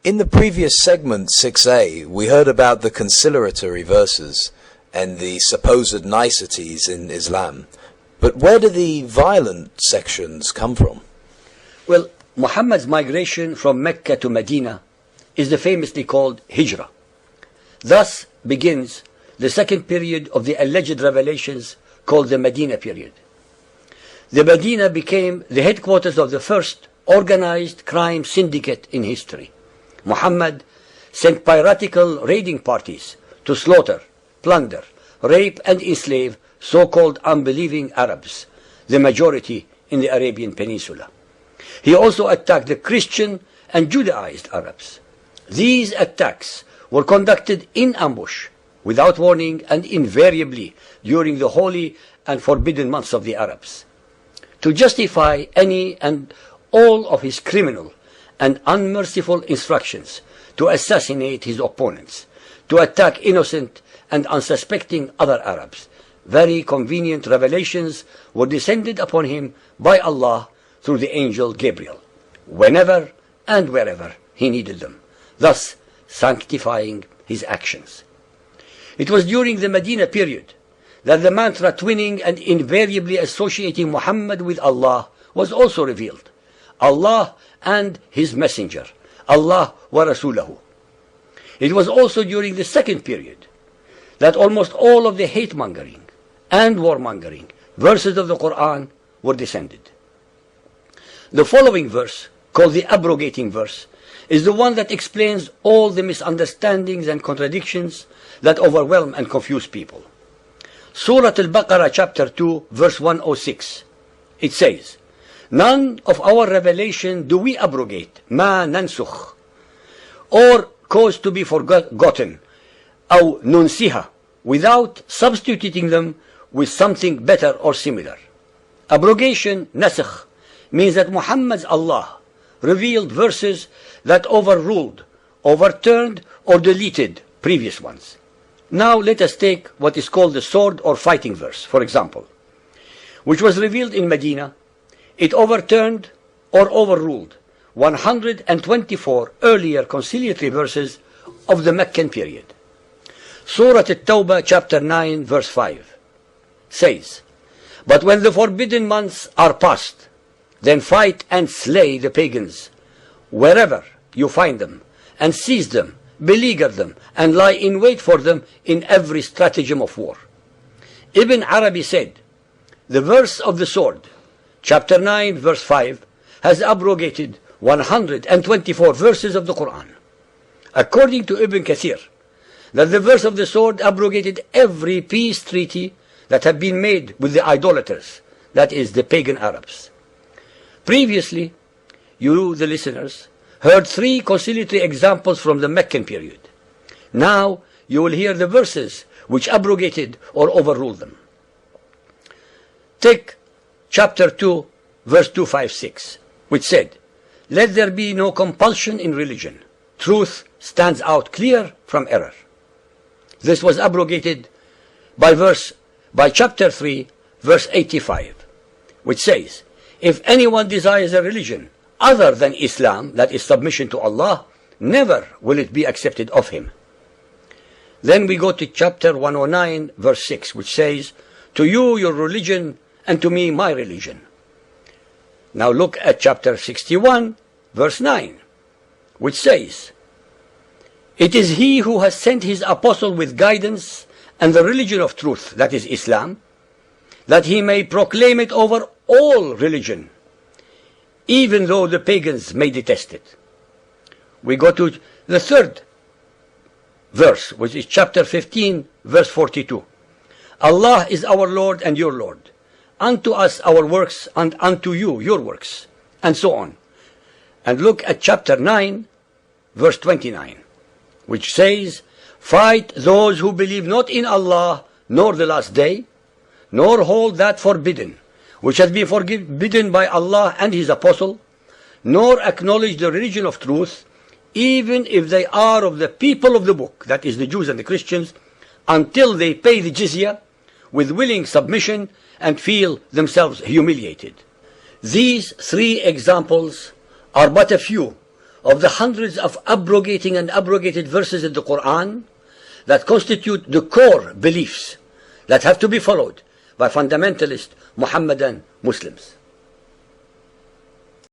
In the previous segment 6a, we heard about the conciliatory verses and the supposed niceties in Islam. But where do the violent sections come from? Well, Muhammad's migration from Mecca to Medina is the famously called Hijrah. Thus begins the second period of the alleged revelations called the Medina period. The Medina became the headquarters of the first organized crime syndicate in history. Muhammad sent piratical raiding parties to slaughter, plunder, rape and enslave so-called unbelieving Arabs, the majority in the Arabian Peninsula. He also attacked the Christian and Judaized Arabs. These attacks were conducted in ambush, without warning, and invariably during the holy and forbidden months of the Arabs. To justify any and all of his criminal and unmerciful instructions to assassinate his opponents, to attack innocent and unsuspecting other Arabs, very convenient revelations were descended upon him by Allah through the angel Gabriel, whenever and wherever he needed them, thus sanctifying his actions. It was during the Medina period that the mantra twinning and invariably associating Muhammad with Allah was also revealed. Allah and His Messenger, Allah wa Rasulahu. It was also during the second period that almost all of the hate-mongering and warmongering verses of the Quran were descended. The following verse, called the abrogating verse, is the one that explains all the misunderstandings and contradictions that overwhelm and confuse people. Surah Al-Baqarah chapter 2 verse 106. It says, "None of our revelation do we abrogate, ma nansukh, or cause to be forgotten, aw nunsiha, without substituting them with something better or similar." Abrogation, nasakh, means that Muhammad's Allah revealed verses that overruled, overturned, or deleted previous ones. Now let us take what is called the sword or fighting verse, for example, which was revealed in Medina. It overturned or overruled 124 earlier conciliatory verses of the Meccan period. Surah At-Tawbah chapter 9 verse 5 says, "But when the forbidden months are past, then fight and slay the pagans wherever you find them, and seize them, beleaguer them, and lie in wait for them in every stratagem of war." Ibn Arabi said, the verse of the sword, chapter 9 verse 5, has abrogated 124 verses of the Quran. According to Ibn Kathir, that the verse of the sword abrogated every peace treaty that had been made with the idolaters, that is, the pagan Arabs. Previously, you, the listeners, heard 3 conciliatory examples from the Meccan period. Now you will hear the verses which abrogated or overruled them. Take chapter 2, verse 256, which said, "Let there be no compulsion in religion. Truth stands out clear from error." This was abrogated by chapter 3, verse 85, which says, "If anyone desires a religion other than Islam, that is submission to Allah, never will it be accepted of him." Then we go to chapter 109, verse 6, which says, "To you your religion, and to me my religion." Now look at chapter 61, verse 9, which says, "It is he who has sent his apostle with guidance and the religion of truth, that is Islam, that he may proclaim it over all religion, even though the pagans may detest it." We go to the third verse, which is chapter 15, verse 42. "Allah is our Lord and your Lord. Unto us our works, and unto you your works," and so on. And look at chapter 9, verse 29, which says, "Fight those who believe not in Allah, nor the last day, nor hold that forbidden, which has been forbidden by Allah and His Apostle, nor acknowledge the religion of truth, even if they are of the people of the book," that is the Jews and the Christians, "until they pay the jizya with willing submission and feel themselves humiliated." These 3 examples are but a few of the hundreds of abrogating and abrogated verses in the Quran that constitute the core beliefs that have to be followed by fundamentalist Muhammadan Muslims.